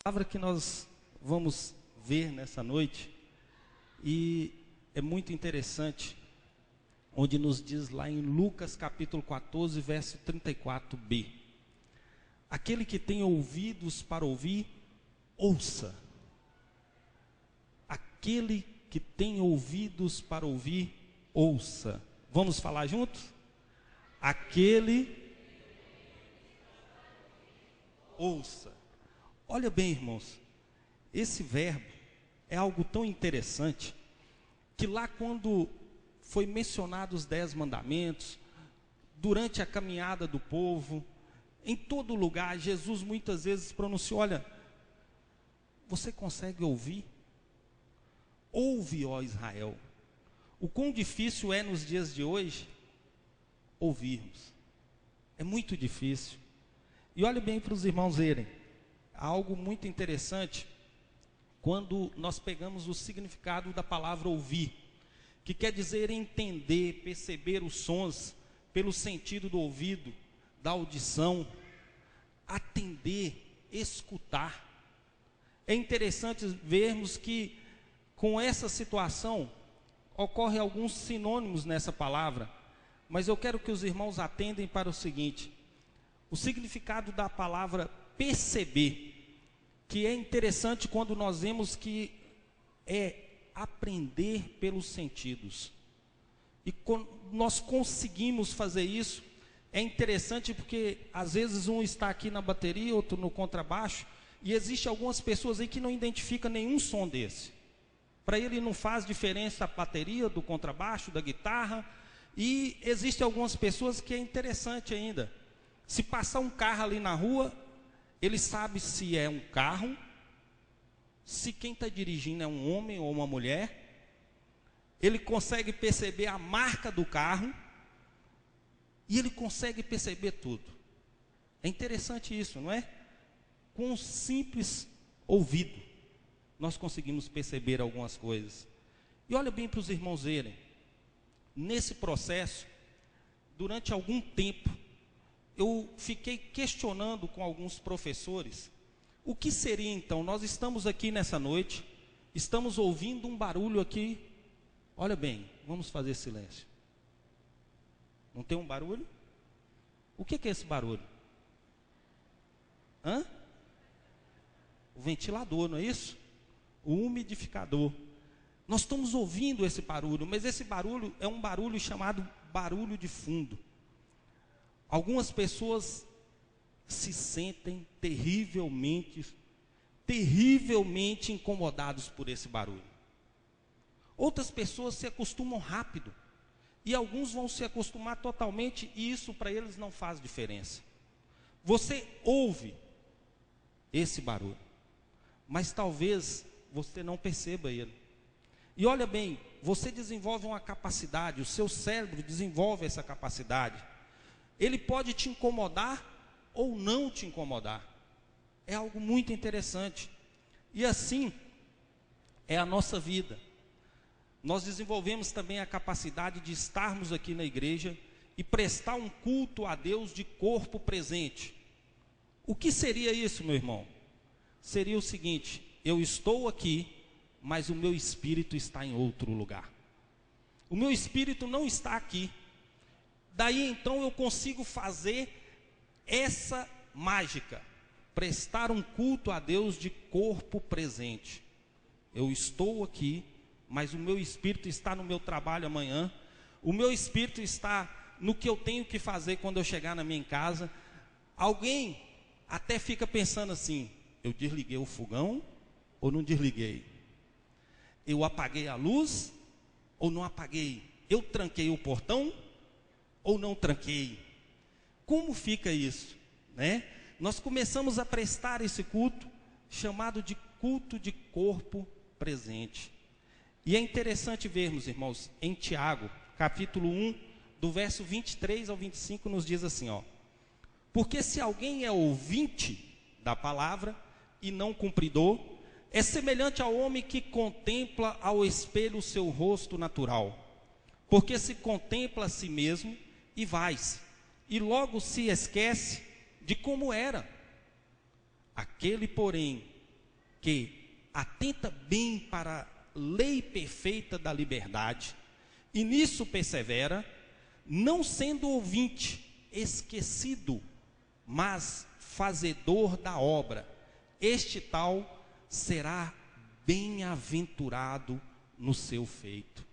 palavra que nós vamos ver nessa noite, e é muito interessante, onde nos diz lá em Lucas capítulo 14, verso 34b. Aquele que tem ouvidos para ouvir, ouça. Aquele que tem ouvidos para ouvir, ouça. Vamos falar juntos? Aquele ouça. Olha bem, irmãos, esse verbo é algo tão interessante, que lá quando foi mencionado os 10 mandamentos, durante a caminhada do povo, em todo lugar, Jesus muitas vezes pronunciou: olha, você consegue ouvir? Ouve, ó Israel. O quão difícil é nos dias de hoje ouvirmos. É muito difícil. E olhe bem para os irmãos verem, algo muito interessante, quando nós pegamos o significado da palavra ouvir, que quer dizer entender, perceber os sons, pelo sentido do ouvido, da audição, atender, escutar. É interessante vermos que com essa situação ocorre alguns sinônimos nessa palavra, mas eu quero que os irmãos atendem para o seguinte: o significado da palavra perceber, que é interessante quando nós vemos que é aprender pelos sentidos. E quando nós conseguimos fazer isso, é interessante porque às vezes um está aqui na bateria, outro no contrabaixo, e existe algumas pessoas aí que não identificam nenhum som desse. Para ele não faz diferença a bateria, do contrabaixo, da guitarra. E existem algumas pessoas que é interessante ainda. Se passar um carro ali na rua, ele sabe se é um carro, se quem está dirigindo é um homem ou uma mulher. Ele consegue perceber a marca do carro, e ele consegue perceber tudo. É interessante isso, não é? Com um simples ouvido, nós conseguimos perceber algumas coisas. E olha bem para os irmãos verem, nesse processo, durante algum tempo, eu fiquei questionando com alguns professores, o que seria então, nós estamos aqui nessa noite, estamos ouvindo um barulho aqui, olha bem, vamos fazer silêncio. Não tem um barulho? O que é esse barulho? O ventilador, não é isso? O umidificador. Nós estamos ouvindo esse barulho, mas esse barulho é um barulho chamado barulho de fundo. Algumas pessoas se sentem terrivelmente incomodados por esse barulho. Outras pessoas se acostumam rápido, e alguns vão se acostumar totalmente, e isso para eles não faz diferença. Você ouve esse barulho, mas talvez você não perceba ele. E olha bem, você desenvolve uma capacidade, o seu cérebro desenvolve essa capacidade. Ele pode te incomodar ou não te incomodar. É algo muito interessante. E assim é a nossa vida. Nós desenvolvemos também a capacidade de estarmos aqui na igreja e prestar um culto a Deus de corpo presente. O que seria isso, meu irmão? Seria o seguinte: eu estou aqui, mas o meu espírito está em outro lugar. O meu espírito não está aqui. Daí então eu consigo fazer essa mágica, prestar um culto a Deus de corpo presente. Eu estou aqui, mas o meu espírito está no meu trabalho amanhã. O meu espírito está no que eu tenho que fazer quando eu chegar na minha casa. Alguém até fica pensando assim: eu desliguei o fogão ou não desliguei? Eu apaguei a luz ou não apaguei? Eu tranquei o portão ou não tranquei? Como fica isso, né? Nós começamos a prestar esse culto, chamado de culto de corpo presente. E é interessante vermos, irmãos, em Tiago, capítulo 1, do verso 23 ao 25, nos diz assim, ó: porque se alguém é ouvinte da palavra e não cumpridor, é semelhante ao homem que contempla ao espelho o seu rosto natural. Porque se contempla a si mesmo e vai-se, e logo se esquece de como era. Aquele, porém, que atenta bem para a lei perfeita da liberdade, e nisso persevera, não sendo ouvinte esquecido, mas fazedor da obra, este tal será bem-aventurado no seu feito.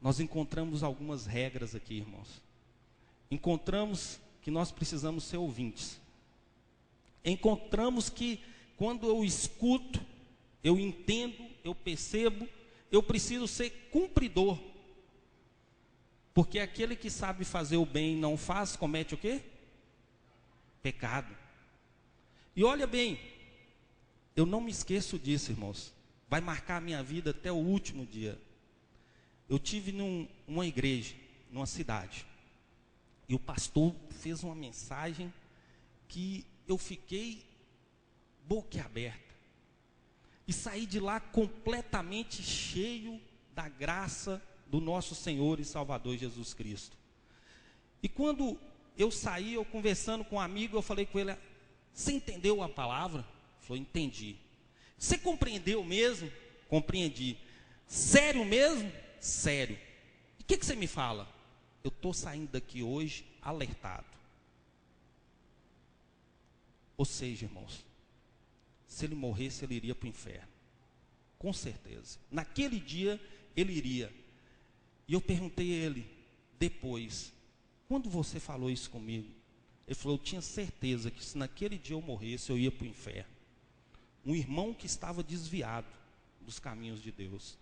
Nós encontramos algumas regras aqui, irmãos. Encontramos que nós precisamos ser ouvintes. Encontramos que quando eu escuto, eu entendo, eu percebo, eu preciso ser cumpridor. Porque aquele que sabe fazer o bem e não faz, comete o quê? Pecado. E olha bem, eu não me esqueço disso, irmãos. Vai marcar a minha vida até o último dia. Eu tive numa igreja, numa cidade, e o pastor fez uma mensagem que eu fiquei boquiaberta. E saí de lá completamente cheio da graça do nosso Senhor e Salvador Jesus Cristo. E quando eu saí, eu conversando com um amigo, eu falei com ele: você entendeu a palavra? Ele falou: entendi. Você compreendeu mesmo? Compreendi. Sério mesmo? Sério. E o que você me fala? Eu estou saindo daqui hoje alertado. Ou seja, irmãos, se ele morresse, ele iria para o inferno. Com certeza. Naquele dia, ele iria. E eu perguntei a ele, depois, quando você falou isso comigo? Ele falou: eu tinha certeza que se naquele dia eu morresse, eu ia para o inferno. Um irmão que estava desviado dos caminhos de Deus.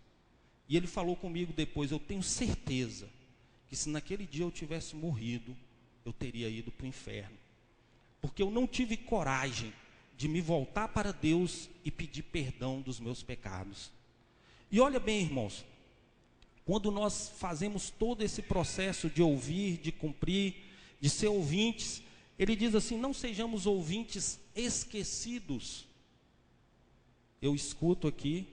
E ele falou comigo depois: eu tenho certeza que se naquele dia eu tivesse morrido, eu teria ido para o inferno. Porque eu não tive coragem de me voltar para Deus e pedir perdão dos meus pecados. E olha bem, irmãos, quando nós fazemos todo esse processo de ouvir, de cumprir, de ser ouvintes, ele diz assim: não sejamos ouvintes esquecidos. Eu escuto aqui,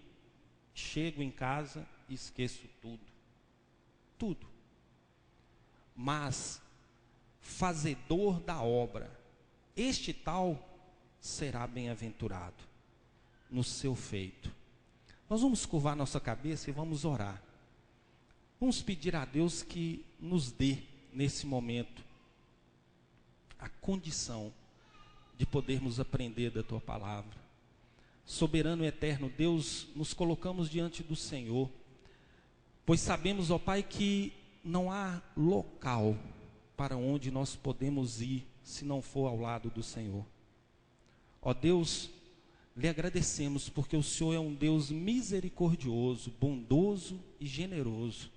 chego em casa e esqueço tudo. Tudo. Mas, fazedor da obra, este tal será bem-aventurado no seu feito. Nós vamos curvar nossa cabeça e vamos orar. Vamos pedir a Deus que nos dê, nesse momento, a condição de podermos aprender da Tua Palavra. Soberano e eterno Deus, nos colocamos diante do Senhor, pois sabemos, ó Pai, que não há local para onde nós podemos ir, se não for ao lado do Senhor. Ó Deus, lhe agradecemos, porque o Senhor é um Deus misericordioso, bondoso e generoso,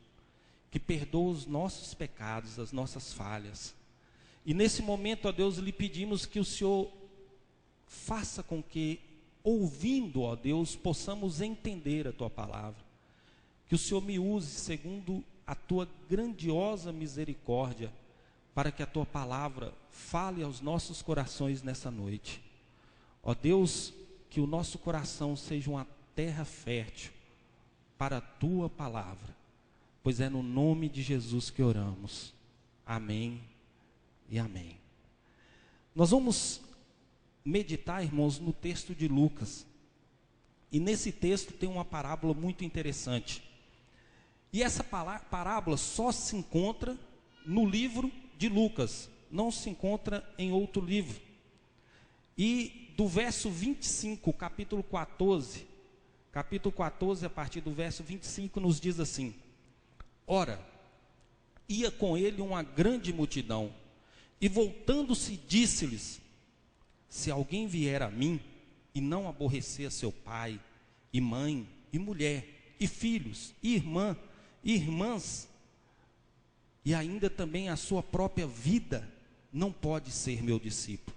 que perdoa os nossos pecados, as nossas falhas. E nesse momento, ó Deus, lhe pedimos que o Senhor faça com que, ouvindo, ó Deus, possamos entender a Tua Palavra. Que o Senhor me use segundo a Tua grandiosa misericórdia, para que a Tua Palavra fale aos nossos corações nessa noite. Ó Deus, que o nosso coração seja uma terra fértil para a Tua Palavra, pois é no nome de Jesus que oramos. Amém e amém. Nós vamos meditar, irmãos, no texto de Lucas. E nesse texto tem uma parábola muito interessante. E essa parábola só se encontra no livro de Lucas, não se encontra em outro livro. E do verso 25, capítulo 14, a partir do verso 25, nos diz assim: ora, ia com ele uma grande multidão, e voltando-se disse-lhes: se alguém vier a mim, e não aborrecer seu pai, e mãe, e mulher, e filhos, e irmã, e irmãs, e ainda também a sua própria vida, não pode ser meu discípulo.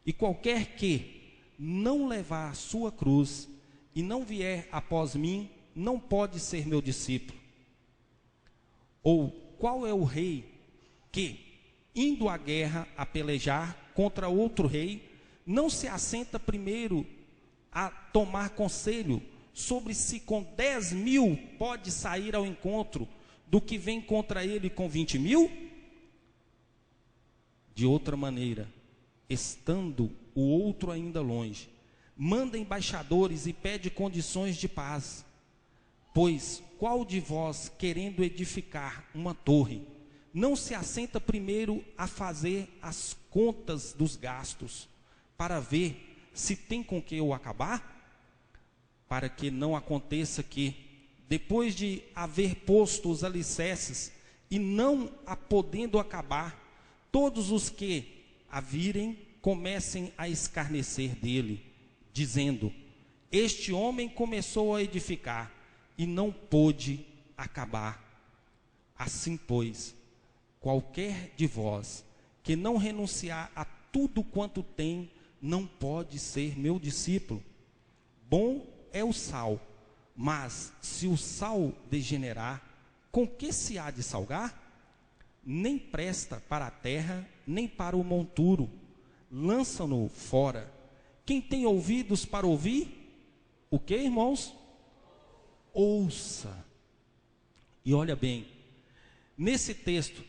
E qualquer que não levar a sua cruz, e não vier após mim, não pode ser meu discípulo. Ou qual é o rei que, indo à guerra a pelejar contra outro rei, não se assenta primeiro a tomar conselho sobre se com 10.000 pode sair ao encontro do que vem contra ele com 20.000? De outra maneira, estando o outro ainda longe, manda embaixadores e pede condições de paz. Pois qual de vós, querendo edificar uma torre, não se assenta primeiro a fazer as contas dos gastos, para ver se tem com que o acabar? Para que não aconteça que, depois de haver posto os alicerces, e não a podendo acabar, todos os que a virem comecem a escarnecer dele, dizendo: este homem começou a edificar e não pôde acabar. Assim, pois, qualquer de vós que não renunciar a tudo quanto tem, não pode ser meu discípulo. Bom é o sal, mas se o sal degenerar, com que se há de salgar? Nem presta para a terra, nem para o monturo, lança-no fora. Quem tem ouvidos para ouvir, o que, irmãos? Ouça. E olha bem, nesse texto,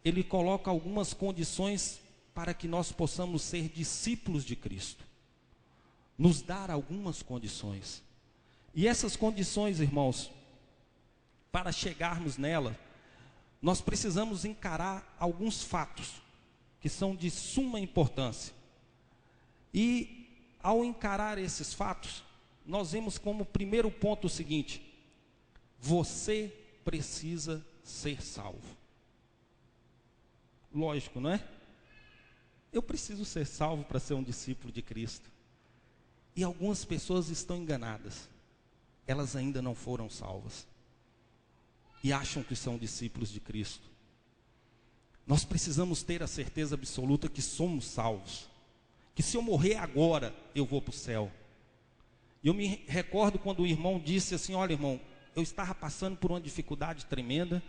ele coloca algumas condições para que nós possamos ser discípulos de Cristo. Nos dar algumas condições. E essas condições, irmãos, para chegarmos nela, nós precisamos encarar alguns fatos que são de suma importância. E ao encarar esses fatos, nós vemos como primeiro ponto o seguinte: você precisa ser salvo. Lógico, não é? Eu preciso ser salvo para ser um discípulo de Cristo. E algumas pessoas estão enganadas. Elas ainda não foram salvas. E acham que são discípulos de Cristo. Nós precisamos ter a certeza absoluta que somos salvos. Que se eu morrer agora, eu vou para o céu. E eu me recordo quando o irmão disse assim: olha, irmão, eu estava passando por uma dificuldade tremenda.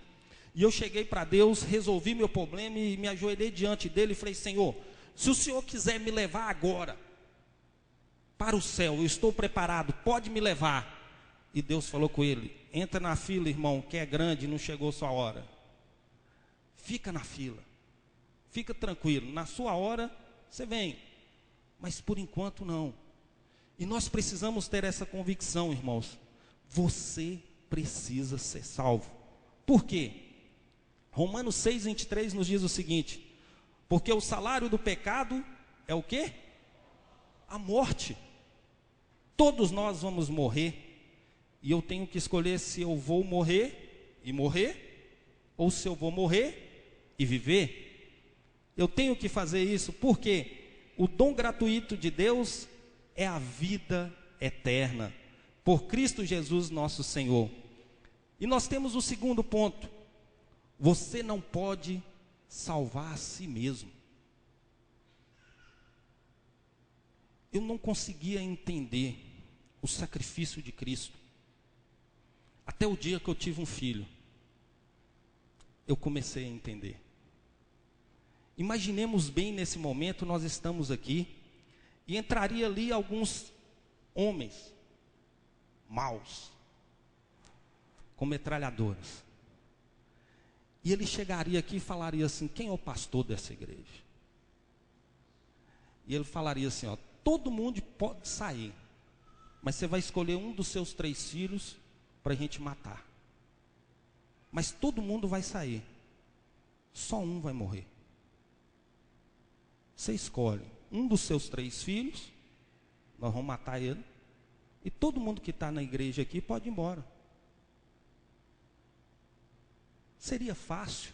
E eu cheguei para Deus, resolvi meu problema e me ajoelhei diante dele e falei: Senhor, se o Senhor quiser me levar agora para o céu, eu estou preparado, pode me levar. E Deus falou com ele: entra na fila, irmão, que é grande, não chegou sua hora. Fica na fila, fica tranquilo, na sua hora você vem, mas por enquanto não. E nós precisamos ter essa convicção, irmãos. Você precisa ser salvo. Por quê? Romanos 6:23 nos diz o seguinte: porque o salário do pecado é o quê? A morte. Todos nós vamos morrer. E eu tenho que escolher se eu vou morrer e morrer, ou se eu vou morrer e viver. Eu tenho que fazer isso porque o dom gratuito de Deus é a vida eterna, por Cristo Jesus nosso Senhor. E nós temos o segundo ponto: você não pode salvar a si mesmo. Eu não conseguia entender o sacrifício de Cristo. Até o dia que eu tive um filho, eu comecei a entender. Imaginemos bem, nesse momento nós estamos aqui, e entraria ali alguns homens maus, com metralhadoras. E ele chegaria aqui e falaria assim: quem é o pastor dessa igreja? E ele falaria assim: ó, todo mundo pode sair, mas você vai escolher um dos seus 3 filhos para a gente matar. Mas todo mundo vai sair, só um vai morrer. Você escolhe um dos seus 3 filhos, nós vamos matar ele, e todo mundo que está na igreja aqui pode ir embora. Seria fácil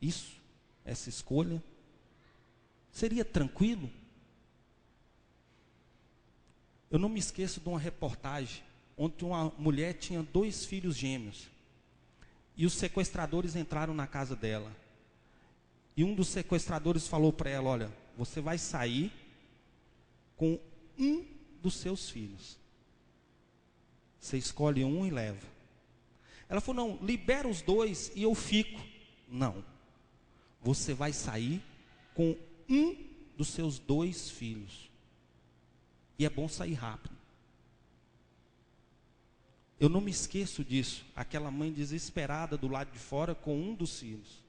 isso, essa escolha? Seria tranquilo? Eu não me esqueço de uma reportagem onde uma mulher tinha 2 filhos gêmeos. E os sequestradores entraram na casa dela. E um dos sequestradores falou para ela: olha, você vai sair com um dos seus filhos. Você escolhe um e leva. Ela falou: não, libera os 2 e eu fico. Não. Você vai sair com um dos seus 2 filhos. E é bom sair rápido. Eu não me esqueço disso. Aquela mãe desesperada do lado de fora com um dos filhos.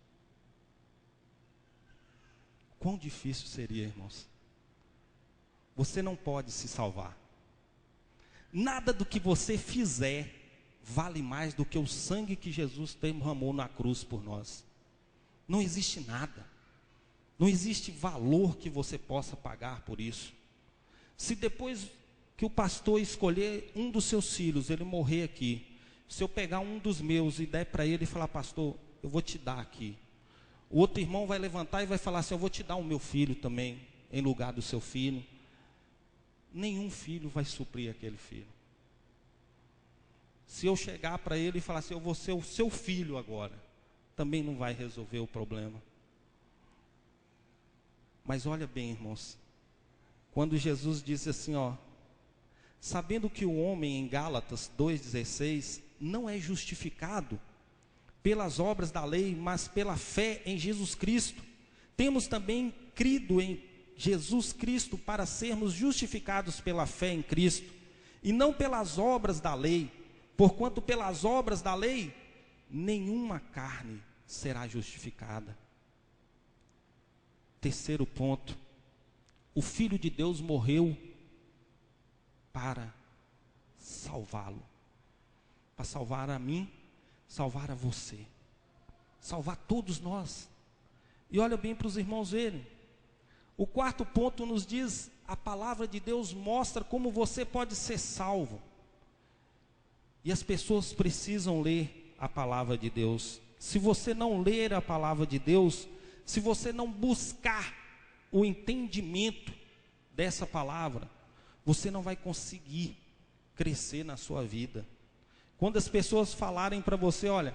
Quão difícil seria, irmãos, você não pode se salvar. Nada do que você fizer vale mais do que o sangue que Jesus derramou na cruz por nós. Não existe nada. Não existe valor que você possa pagar por isso. Se depois que o pastor escolher um dos seus filhos, ele morrer aqui, se eu pegar um dos meus e der para ele e falar, pastor, eu vou te dar aqui. O outro irmão vai levantar e vai falar assim, eu vou te dar o meu filho também, em lugar do seu filho. Nenhum filho vai suprir aquele filho. Se eu chegar para ele e falar assim, eu vou ser o seu filho agora, também não vai resolver o problema. Mas olha bem, irmãos, quando Jesus disse assim, sabendo que o homem, em Gálatas 2,16, não é justificado pelas obras da lei, mas pela fé em Jesus Cristo, temos também crido em Jesus Cristo para sermos justificados pela fé em Cristo, e não pelas obras da lei, porquanto pelas obras da lei, nenhuma carne será justificada. Terceiro ponto, o Filho de Deus morreu para salvá-lo, para salvar a mim, salvar a você, salvar todos nós. E olha bem para os irmãos verem. O quarto ponto nos diz, a palavra de Deus mostra como você pode ser salvo. E as pessoas precisam ler a palavra de Deus. Se você não ler a palavra de Deus, se você não buscar o entendimento dessa palavra, você não vai conseguir crescer na sua vida. Quando as pessoas falarem para você, olha,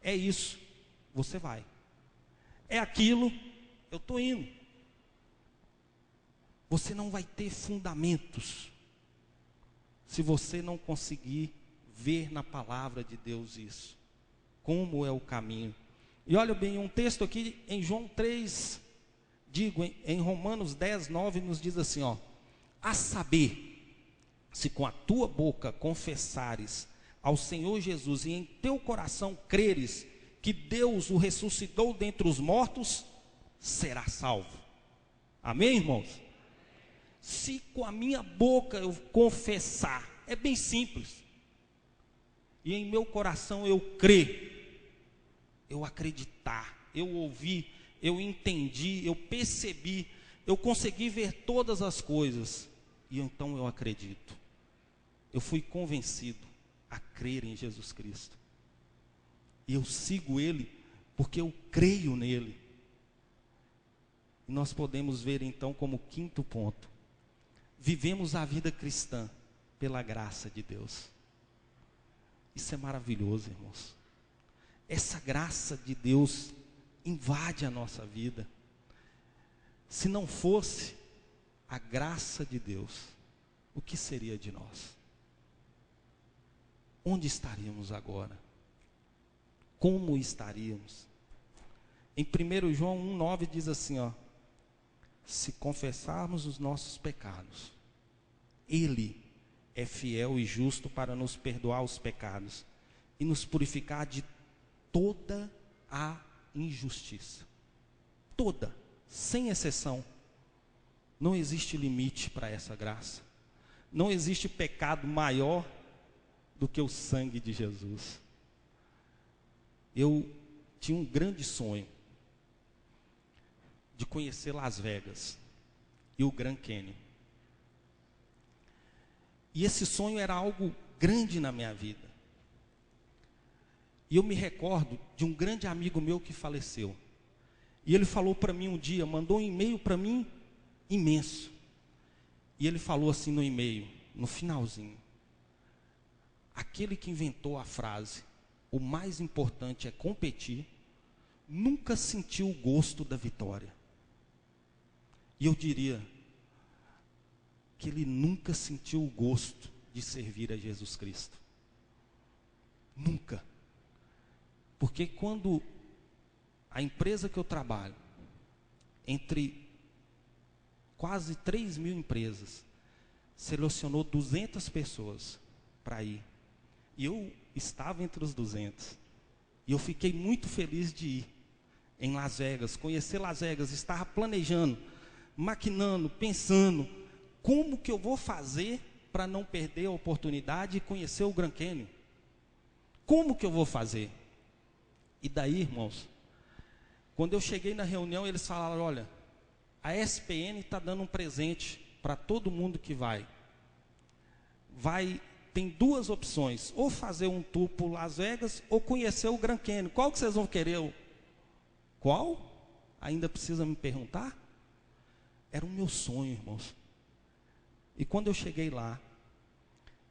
é isso, você vai. É aquilo, eu estou indo. Você não vai ter fundamentos se você não conseguir ver na palavra de Deus isso. Como é o caminho. E olha bem, um texto aqui em João 3, em Romanos 10, 9, nos diz assim, a saber, se com a tua boca confessares ao Senhor Jesus e em teu coração creres que Deus o ressuscitou dentre os mortos, será salvo. Amém, irmãos? Se com a minha boca eu confessar, é bem simples, e em meu coração eu crer, eu acreditar, eu ouvi, eu entendi, eu percebi, eu consegui ver todas as coisas, e então eu acredito. Eu fui convencido a crer em Jesus Cristo. E eu sigo Ele, porque eu creio nele. E nós podemos ver então como quinto ponto, vivemos a vida cristã pela graça de Deus. Isso é maravilhoso, irmãos. Essa graça de Deus invade a nossa vida. Se não fosse a graça de Deus, o que seria de nós? Onde estaríamos agora? Como estaríamos? Em 1 João 1,9 diz assim, se confessarmos os nossos pecados, Ele é fiel e justo para nos perdoar os pecados e nos purificar de toda a injustiça. Toda, sem exceção. Não existe limite para essa graça. Não existe pecado maior do que o sangue de Jesus. Eu tinha um grande sonho de conhecer Las Vegas e o Grand Canyon. E esse sonho era algo grande na minha vida. E eu me recordo de um grande amigo meu que faleceu. E ele falou para mim um dia, mandou um e-mail para mim imenso. E ele falou assim no e-mail, no finalzinho: aquele que inventou a frase, o mais importante é competir, nunca sentiu o gosto da vitória. E eu diria que ele nunca sentiu o gosto de servir a Jesus Cristo. Nunca. Porque quando a empresa que eu trabalho, entre quase 3.000 empresas, selecionou 200 pessoas para ir, e eu estava entre os 200, e eu fiquei muito feliz de ir em Las Vegas, conhecer Las Vegas, estava planejando, maquinando, pensando, Como que eu vou fazer para não perder a oportunidade e conhecer o Grand Canyon? Como que eu vou fazer? E daí, irmãos, quando eu cheguei na reunião, eles falaram: olha, a SPN está dando um presente para todo mundo que vai. Tem duas opções: ou fazer um tour por Las Vegas, ou conhecer o Grand Canyon. Qual que vocês vão querer? Qual? Ainda precisa me perguntar? Era o meu sonho, irmãos. E quando eu cheguei lá,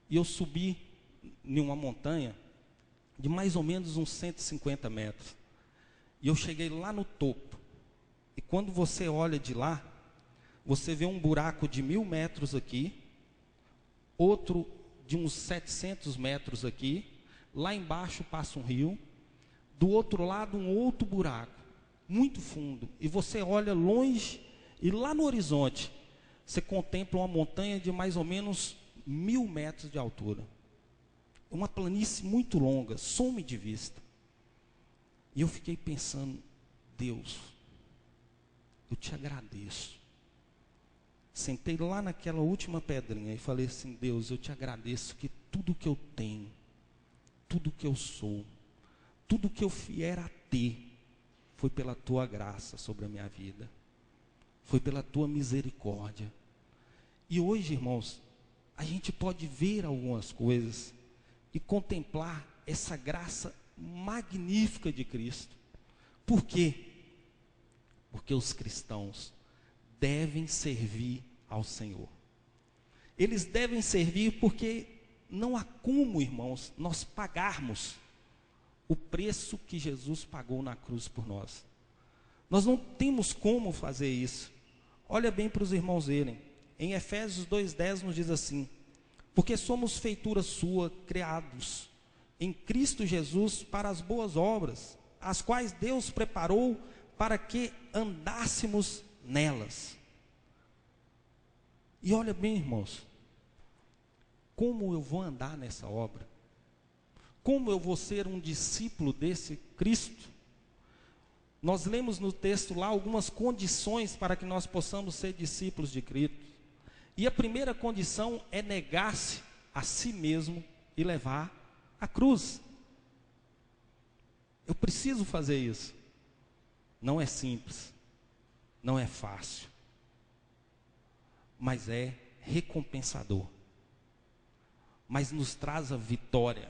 e eu subi em uma montanha de mais ou menos uns 150 metros, e eu cheguei lá no topo, e quando você olha de lá, você vê um buraco de 1000 metros aqui, outro de uns 700 metros aqui, lá embaixo passa um rio, do outro lado um outro buraco, muito fundo, e você olha longe, e lá no horizonte, você contempla uma montanha de mais ou menos 1000 metros de altura. Uma planície muito longa, some de vista. E eu fiquei pensando: Deus, eu te agradeço. Sentei lá naquela última pedrinha e falei assim: Deus, eu te agradeço que tudo que eu tenho, tudo que eu sou, tudo que eu vier a ter, foi pela tua graça sobre a minha vida. Foi pela tua misericórdia. E hoje, irmãos, a gente pode ver algumas coisas e contemplar essa graça magnífica de Cristo. Por quê? Porque os cristãos devem servir ao Senhor. Eles devem servir porque não há como, irmãos, nós pagarmos o preço que Jesus pagou na cruz por nós. Nós não temos como fazer isso. Olha bem para os irmãos verem. Em Efésios 2:10 nos diz assim: porque somos feitura sua, criados em Cristo Jesus para as boas obras, as quais Deus preparou para que andássemos nelas. E olha bem, irmãos, como eu vou andar nessa obra? Como eu vou ser um discípulo desse Cristo? Nós lemos no texto lá algumas condições para que nós possamos ser discípulos de Cristo. E a primeira condição é negar-se a si mesmo e levar a cruz. Eu preciso fazer isso. Não é simples, não é fácil, mas é recompensador. Mas nos traz a vitória.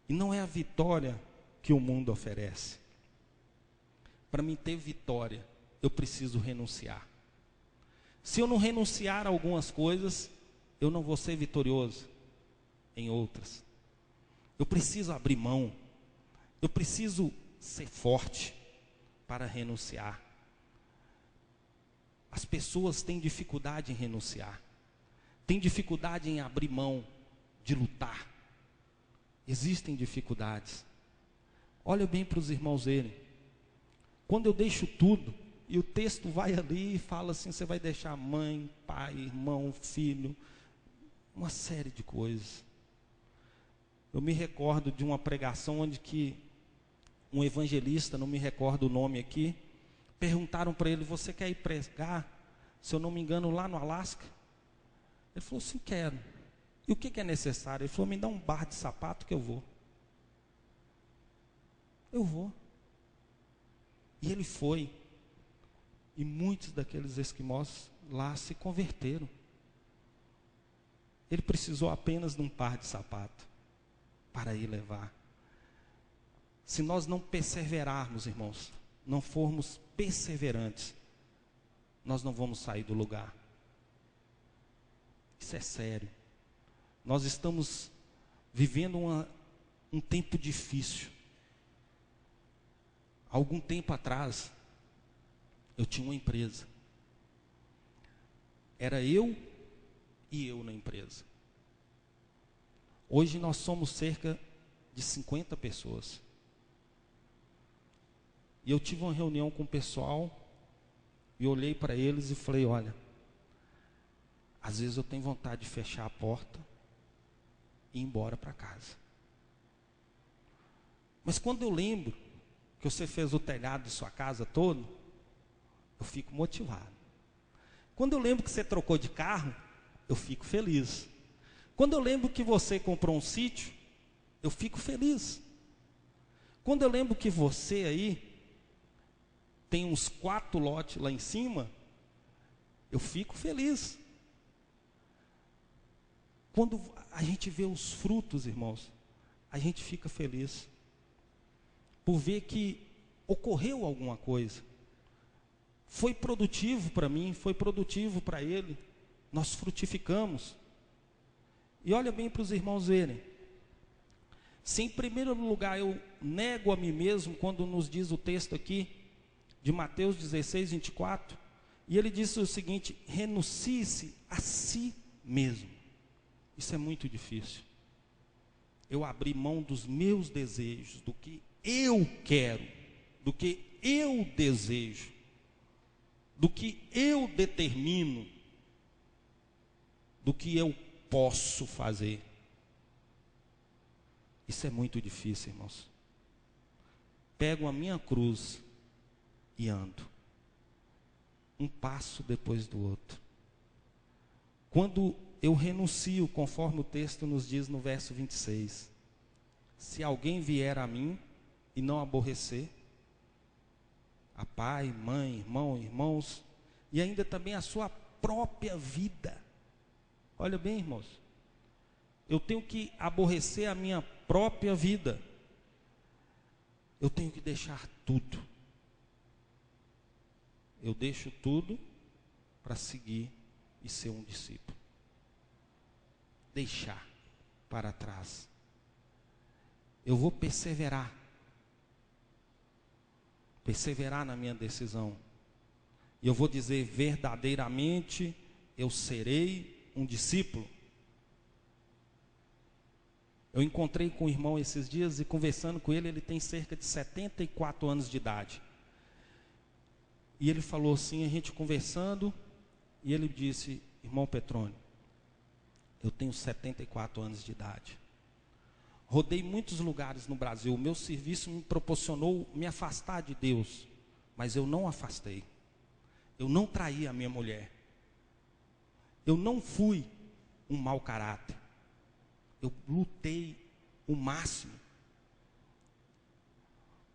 E não é a vitória que o mundo oferece. Para mim ter vitória, eu preciso renunciar. Se eu não renunciar a algumas coisas, eu não vou ser vitorioso em outras. Eu preciso abrir mão. Eu preciso ser forte para renunciar. As pessoas têm dificuldade em renunciar. Têm dificuldade em abrir mão de lutar. Existem dificuldades. Olha bem para os irmãos verem. Quando eu deixo tudo, e o texto vai ali e fala assim: você vai deixar mãe, pai, irmão, filho, uma série de coisas. Eu me recordo de uma pregação onde que um evangelista, não me recordo o nome aqui, perguntaram para ele: você quer ir pregar, se eu não me engano, lá no Alasca? Ele falou: sim, quero. E o que é necessário? Ele falou: me dá um bar de sapato que eu vou. Eu vou. E ele foi. E muitos daqueles esquimós lá se converteram. Ele precisou apenas de um par de sapato para ir levar. Se nós não perseverarmos, irmãos, não formos perseverantes, nós não vamos sair do lugar. Isso é sério. Nós estamos vivendo um tempo difícil. Algum tempo atrás, eu tinha uma empresa. Era eu e eu na empresa. Hoje nós somos cerca de 50 pessoas. E eu tive uma reunião com o pessoal e olhei para eles e falei: olha, às vezes eu tenho vontade de fechar a porta e ir embora para casa. Mas quando eu lembro que você fez o telhado de sua casa todo, eu fico motivado. Quando eu lembro que você trocou de carro, eu fico feliz. Quando eu lembro que você comprou um sítio, eu fico feliz. Quando eu lembro que você aí tem uns 4 lotes lá em cima, eu fico feliz. Quando a gente vê os frutos, irmãos, a gente fica feliz. Por ver que ocorreu alguma coisa. Foi produtivo para mim, foi produtivo para ele. Nós frutificamos. E olha bem para os irmãos verem. Se em primeiro lugar eu nego a mim mesmo, quando nos diz o texto aqui, de Mateus 16, 24, e ele disse o seguinte: renuncie-se a si mesmo. Isso é muito difícil. Eu abri mão dos meus desejos, do que eu quero, do que eu desejo, do que eu determino, do que eu posso fazer. Isso é muito difícil, irmãos. Pego a minha cruz e ando, um passo depois do outro. Quando eu renuncio, conforme o texto nos diz no verso 26, se alguém vier a mim e não aborrecer a pai, mãe, irmão, irmãos, e ainda também a sua própria vida. Olha bem, irmãos, eu tenho que aborrecer a minha própria vida. Eu tenho que deixar tudo. Eu deixo tudo para seguir e ser um discípulo. Deixar para trás. Eu vou perseverar. Perseverar na minha decisão. E eu vou dizer verdadeiramente, eu serei um discípulo. Eu encontrei com o irmão esses dias e conversando com ele, ele tem cerca de 74 anos de idade. E ele falou assim, a gente conversando, e ele disse: irmão Petrônio, eu tenho 74 anos de idade. Rodei muitos lugares no Brasil. O meu serviço me proporcionou me afastar de Deus, mas eu não afastei. Eu não traí a minha mulher. Eu não fui um mau caráter. Eu lutei o máximo.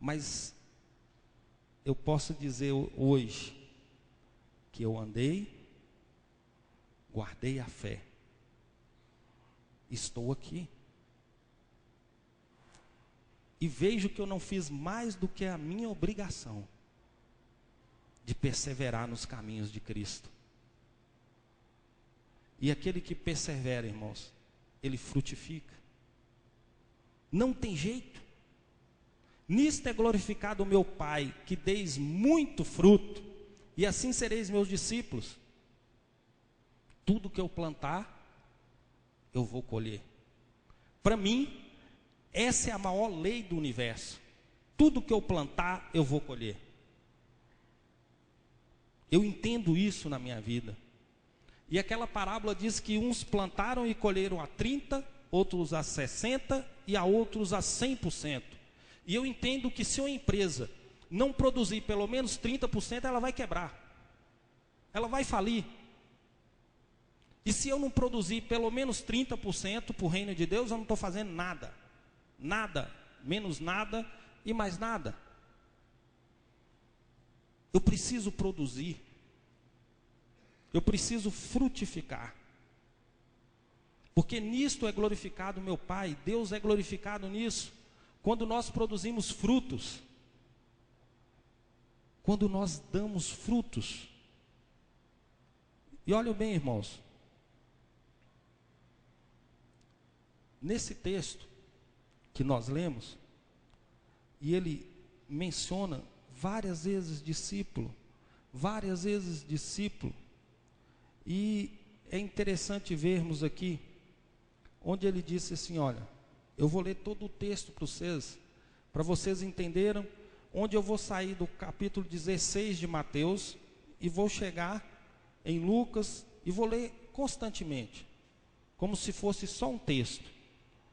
Mas eu posso dizer hoje que eu andei, guardei a fé. Estou aqui. E vejo que eu não fiz mais do que a minha obrigação de perseverar nos caminhos de Cristo. E aquele que persevera, irmãos, ele frutifica. Não tem jeito. Nisto é glorificado o meu Pai, que deis muito fruto, e assim sereis meus discípulos. Tudo que eu plantar, eu vou colher. Para mim, essa é a maior lei do universo. Tudo que eu plantar, eu vou colher. Eu entendo isso na minha vida. E aquela parábola diz que uns plantaram e colheram a 30, outros a 60 e a outros a 100%. E eu entendo que se uma empresa não produzir pelo menos 30%, ela vai quebrar. Ela vai falir. E se eu não produzir pelo menos 30% para o reino de Deus, eu não estou fazendo nada. Nada, menos nada e mais nada. Eu preciso produzir. Eu preciso frutificar. Porque nisto é glorificado meu Pai. Deus é glorificado nisso. Quando nós produzimos frutos. Quando nós damos frutos. E olhem bem, irmãos. Nesse texto que nós lemos, e ele menciona várias vezes discípulo, e é interessante vermos aqui, onde ele disse assim, olha, eu vou ler todo o texto para vocês entenderem, onde eu vou sair do capítulo 16 de Mateus, e vou chegar em Lucas, e vou ler constantemente, como se fosse só um texto.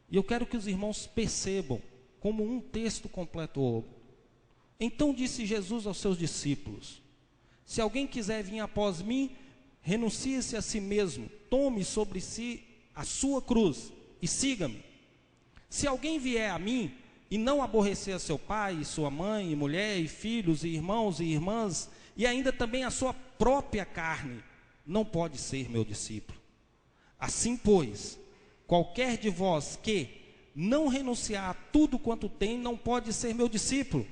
E eu quero que os irmãos percebam como um texto completa o outro. Então disse Jesus aos seus discípulos: se alguém quiser vir após mim, renuncie-se a si mesmo, tome sobre si a sua cruz e siga-me. Se alguém vier a mim e não aborrecer a seu pai, e sua mãe, e mulher, e filhos, e irmãos e irmãs, e ainda também a sua própria carne, não pode ser meu discípulo. Assim, pois, qualquer de vós que não renunciar a tudo quanto tem, não pode ser meu discípulo.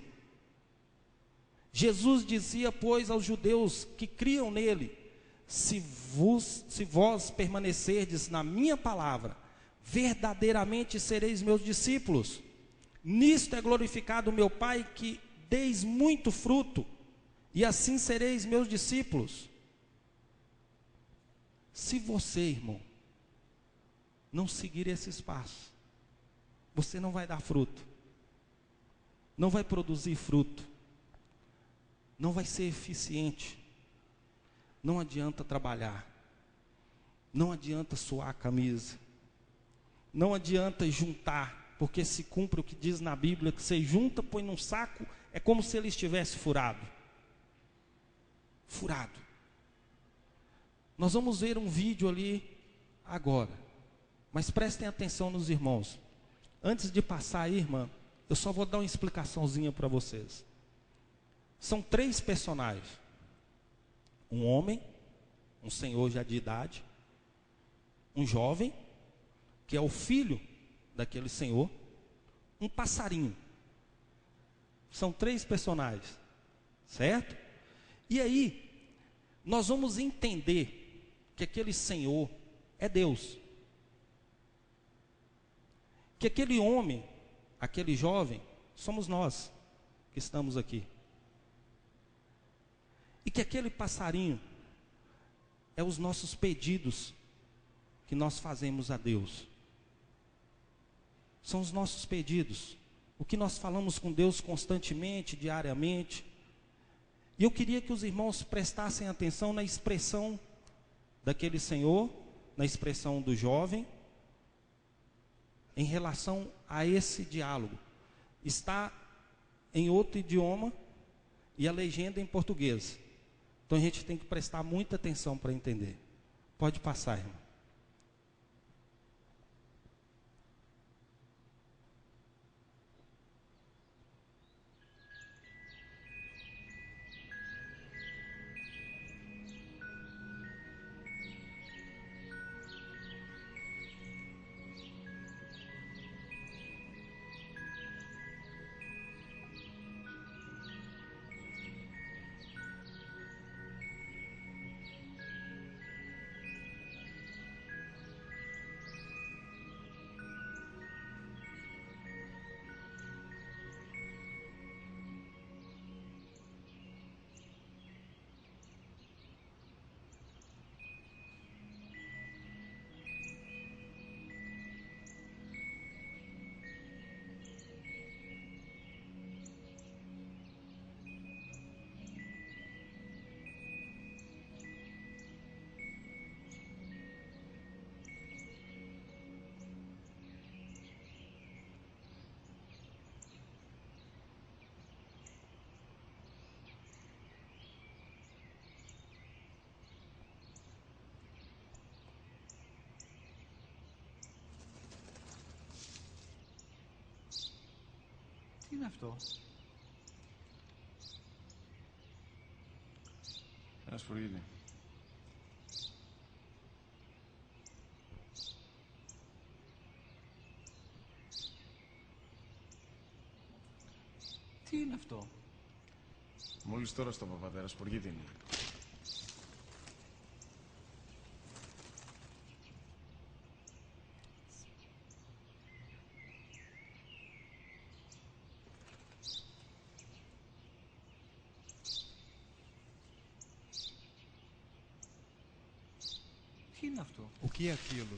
Jesus dizia, pois, aos judeus que criam nele: se vós permanecerdes na minha palavra, verdadeiramente sereis meus discípulos. Nisto é glorificado o meu Pai, que deis muito fruto, e assim sereis meus discípulos. Se você, irmão, não seguir esse passo, você não vai dar fruto, não vai produzir fruto, não vai ser eficiente. Não adianta trabalhar, não adianta suar a camisa, não adianta juntar, porque se cumpre o que diz na Bíblia, que você junta, põe num saco, é como se ele estivesse furado. Furado. Nós vamos ver um vídeo ali agora, mas prestem atenção nos irmãos. Antes de passar aí, irmã, eu só vou dar uma explicaçãozinha para vocês. São 3 personagens: um homem, um senhor já de idade, um jovem, que é o filho daquele senhor, um passarinho. São 3 personagens, certo? E aí, nós vamos entender que aquele senhor é Deus, que aquele homem, aquele jovem, somos nós que estamos aqui. E que aquele passarinho é os nossos pedidos que nós fazemos a Deus. São os nossos pedidos, o que nós falamos com Deus constantemente, diariamente. E eu queria que os irmãos prestassem atenção na expressão daquele senhor, na expressão do jovem, em relação a esse diálogo. Está em outro idioma e a legenda em português. Então a gente tem que prestar muita atenção para entender. Pode passar, irmão. Τι είναι αυτό? Ένα σπουργίτι. Τι είναι αυτό? Μόλις τώρα στο παπατέρα, σπουργίτι είναι. Τι είναι αυτό? O que é aquilo?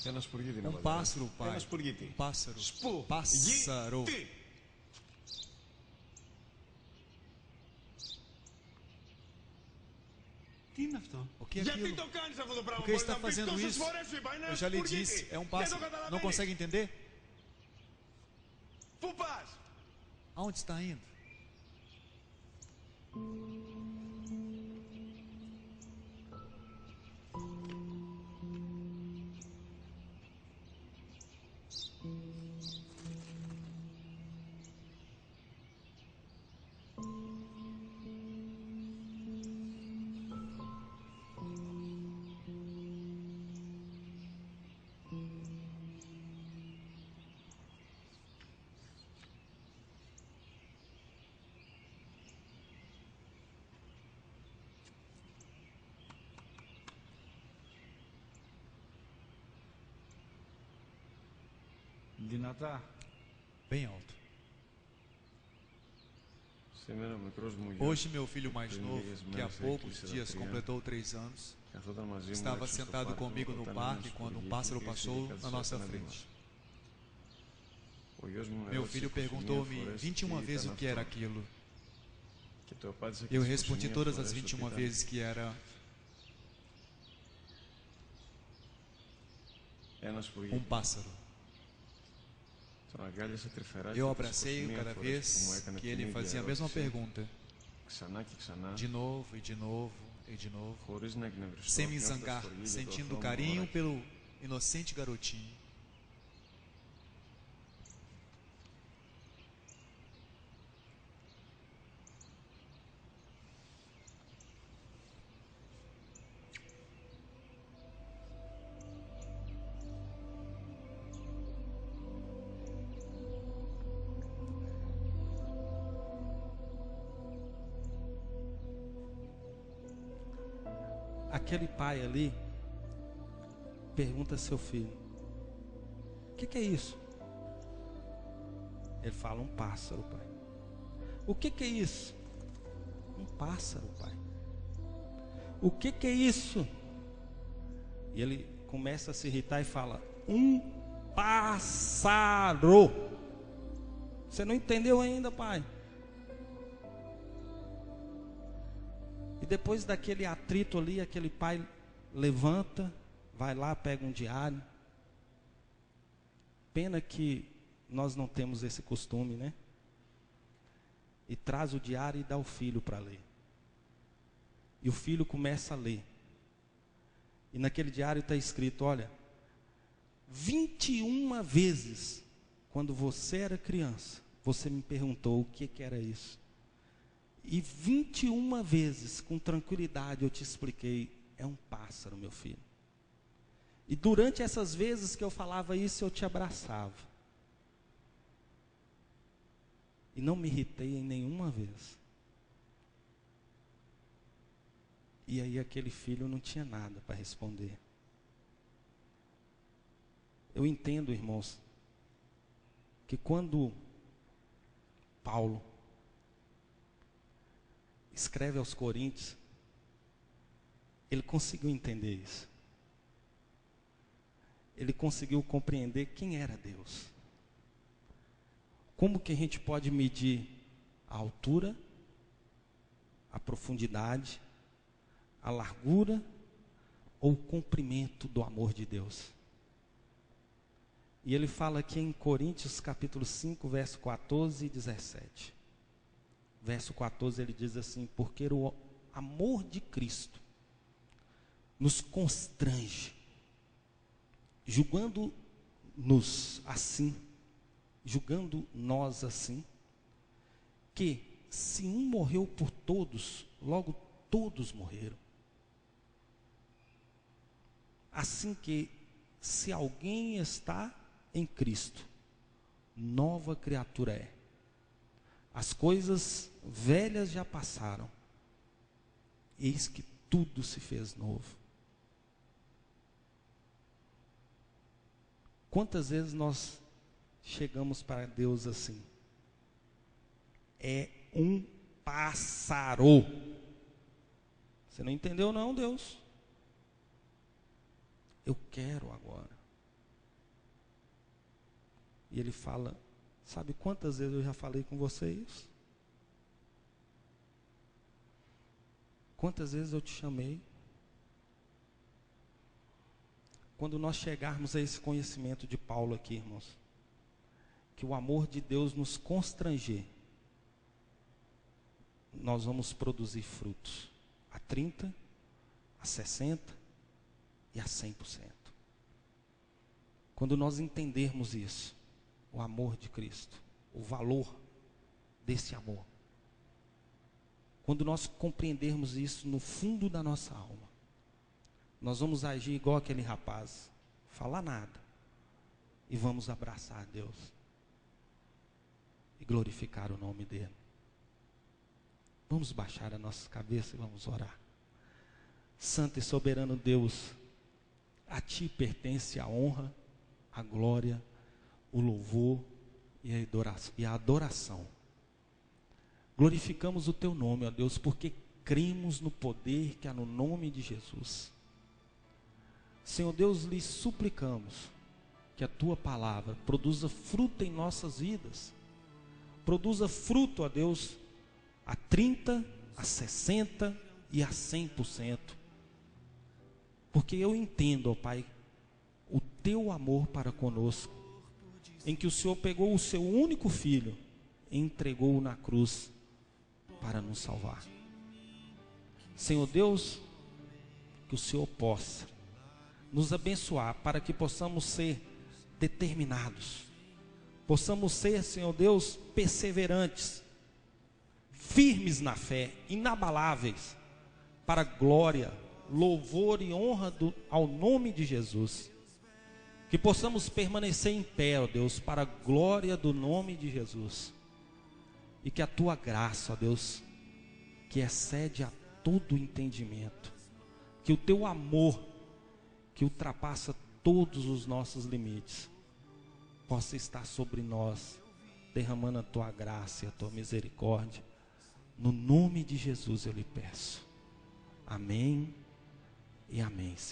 Ένα σπουργίτι είναι. Um pássaro, pai. Ένα σπουργίτι. Pássaro. Σπου. Pássaro. Τι. Τι είναι αυτό? O que é Γιατί aquilo? το κάνεις αυτό το πράγμα? Por que Μπορείς está να πεις fazendo τόσες isso? φορές σου είπα, είναι Eu ένα já lhe σπουργίτι. disse, é um Δεν το pássaro. Não καταλαβαίνεις. consegue entender? Πού πας? Aonde está indo? Δυνατά. Bem alto. Σήμερα ο μικρός μου γιος, Hoje, meu filho mais πριν novo, λίγες que há μέρες poucos έκλεισε τα dias τρία, completou 3 anos, καθόταν μαζί μου estava έξω στο sentado πάρκο comigo no όταν parque ένας quando um σπουργίτης pássaro γύρισε passou και na κάθισε nossa απέναντί frente. μας. Ο γιος μου με Meu ρώτησε filho 21 perguntou-me φορές 21 τι vezes ήταν o que era αυτό. aquilo. Και το απάντησα και Eu τις respondi 21 todas as φορές ότι 21 ήταν vezes que era ένας um σπουργίτης. pássaro. Τον αγκάλιασα τρυφερά Eu και τις abracei-o 21 cada φορές που μου vez έκανε que την ele ίδια fazia a mesma ερώτηση, pergunta, ξανά και ξανά, de novo e de novo e de novo, χωρίς να εκνευριστώ, sem me νιώθοντας zangar, στοργή για το sentindo αθώο μου carinho μωράκι. pelo inocente garotinho. Aquele pai ali pergunta a seu filho: o que é isso? Ele fala: um pássaro, pai. O que é isso? Um pássaro, pai. O que é isso? E ele começa a se irritar e fala: um pássaro. Você não entendeu ainda, pai? E depois daquele atrito ali, aquele pai levanta, vai lá, pega um diário. Pena que nós não temos esse costume, né? E traz o diário e dá ao filho para ler. E o filho começa a ler. E naquele diário está escrito: olha, 21 vezes, quando você era criança, você me perguntou o que era isso. E 21 vezes, com tranquilidade, eu te expliquei: é um pássaro, meu filho. E durante essas vezes que eu falava isso, eu te abraçava. E não me irritei em nenhuma vez. E aí aquele filho não tinha nada para responder. Eu entendo, irmãos, que quando Paulo escreve aos Coríntios, ele conseguiu entender isso. Ele conseguiu compreender quem era Deus. Como que a gente pode medir a altura, a profundidade, a largura ou o comprimento do amor de Deus? E ele fala aqui em Coríntios capítulo 5, verso 14 e 17. Verso 14 ele diz assim: porque o amor de Cristo nos constrange, julgando-nos assim, julgando nós assim, que se um morreu por todos, logo todos morreram. Assim que, se alguém está em Cristo, nova criatura é. As coisas velhas já passaram, eis que tudo se fez novo. Quantas vezes nós chegamos para Deus assim: é um pássaro. Você não entendeu não, Deus? Eu quero agora. E ele fala: sabe quantas vezes eu já falei com vocês? Quantas vezes eu te chamei? Quando nós chegarmos a esse conhecimento de Paulo aqui, irmãos, que o amor de Deus nos constranger, nós vamos produzir frutos a 30, a 60 e a 100%. Quando nós entendermos isso, o amor de Cristo, o valor desse amor, quando nós compreendermos isso no fundo da nossa alma, nós vamos agir igual aquele rapaz, falar nada, e vamos abraçar Deus e glorificar o nome dele. Vamos baixar a nossa cabeça e vamos orar. Santo e soberano Deus, a Ti pertence a honra, a glória, o louvor e a adoração. Glorificamos o teu nome, ó Deus, porque cremos no poder que há no nome de Jesus. Senhor Deus, lhe suplicamos que a tua palavra produza fruto em nossas vidas. Produza fruto, ó Deus, a 30, a 60 e a 100%. Porque eu entendo, ó Pai, o teu amor para conosco, em que o Senhor pegou o seu único filho e entregou-o na cruz para nos salvar. Senhor Deus, que o Senhor possa nos abençoar para que possamos ser determinados, possamos ser, Senhor Deus, perseverantes, firmes na fé, inabaláveis, para a glória, louvor e honra ao nome de Jesus. Que possamos permanecer em pé, ó Deus, para a glória do nome de Jesus. E que a tua graça, ó Deus, que excede a todo entendimento, que o teu amor, que ultrapassa todos os nossos limites, possa estar sobre nós, derramando a tua graça e a tua misericórdia. No nome de Jesus eu lhe peço. Amém e amém.